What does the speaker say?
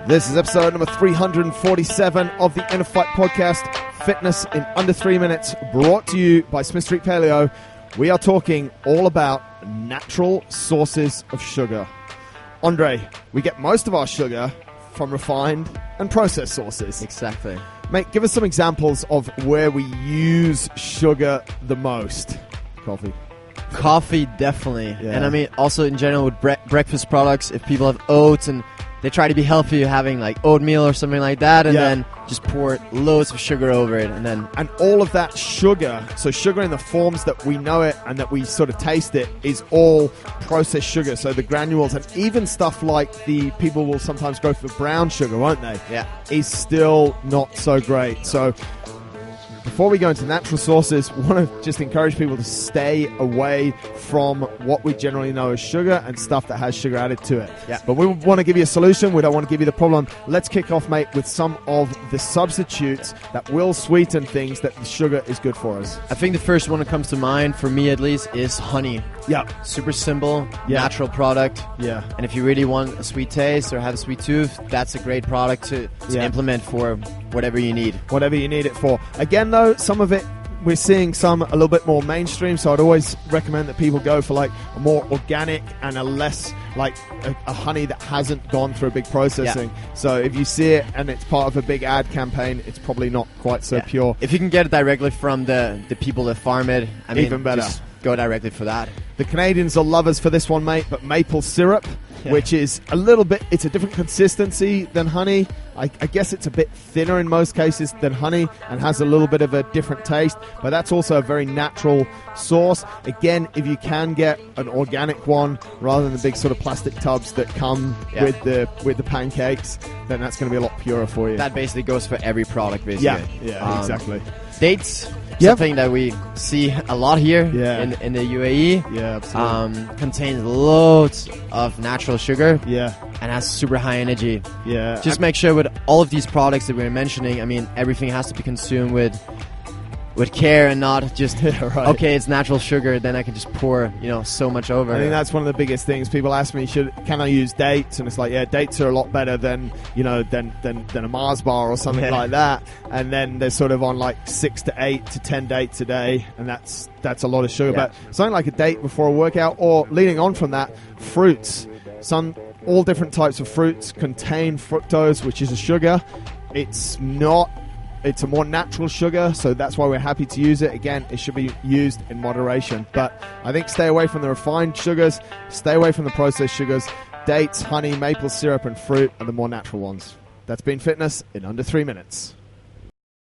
This is episode number 347 of the InnerFight podcast, Fitness in Under 3 Minutes, brought to you by Smith Street Paleo. We are talking all about natural sources of sugar. Andre, we get most of our sugar from refined and processed sources. Exactly. Mate, give us some examples of where we use sugar the most. Coffee, definitely. Yeah. And I mean, also in general with breakfast products, if people have oats and they try to be healthy, having like oatmeal or something like that, and then just pour loads of sugar over it, and all of that sugar, so sugar in the forms that we know it and that we sort of taste it, is all processed sugar. So the granules and even stuff like the people will sometimes go for brown sugar, won't they? Yeah, is still not so great. So before we go into natural sources, we want to just encourage people to stay away from what we generally know as sugar and stuff that has sugar added to it. Yeah. But we want to give you a solution. We don't want to give you the problem. Let's kick off, mate, with some of the substitutes that will sweeten things that the sugar is good for us. I think the first one that comes to mind, for me at least, is honey. Yeah. Super simple, Yeah. natural product. Yeah. And if you really want a sweet taste or have a sweet tooth, that's a great product to implement for whatever you need. Whatever you need it for. Again, though, some of it, we're seeing some a little bit more mainstream, so I'd always recommend that people go for like a more organic and a less like a honey that hasn't gone through a big processing. Yeah. So if you see it and it's part of a big ad campaign, it's probably not quite so pure. If you can get it directly from the people that farm it, I mean, even better. Just go directly for that. The Canadians are lovers for this one, mate, but maple syrup, which is a little bit, it's a different consistency than honey. I guess it's a bit thinner in most cases than honey and has a little bit of a different taste, but that's also a very natural source. Again, if you can get an organic one rather than the big sort of plastic tubs that come with the pancakes, then that's going to be a lot purer for you. That basically goes for every product, basically. Yeah, exactly. Dates, something that we see a lot here in the UAE. Yeah, absolutely. Contains loads of natural sugar. Yeah. And has super high energy. Yeah. Just make sure with all of these products that we're mentioning, I mean, everything has to be consumed with care and not just, okay, it's natural sugar, then I can just pour, so much over. I think that's one of the biggest things. People ask me, can I use dates? And it's like, dates are a lot better than, than a Mars bar or something like that. And then they're sort of on like 6 to 8 to 10 dates a day, and that's a lot of sugar. But something like a date before a workout, or leading on from that, fruits. All different types of fruits contain fructose, which is a sugar. It's a more natural sugar, so that's why we're happy to use it. Again, it should be used in moderation. But I think stay away from the refined sugars, stay away from the processed sugars. Dates, honey, maple syrup, and fruit are the more natural ones. That's been Fitness in Under 3 Minutes.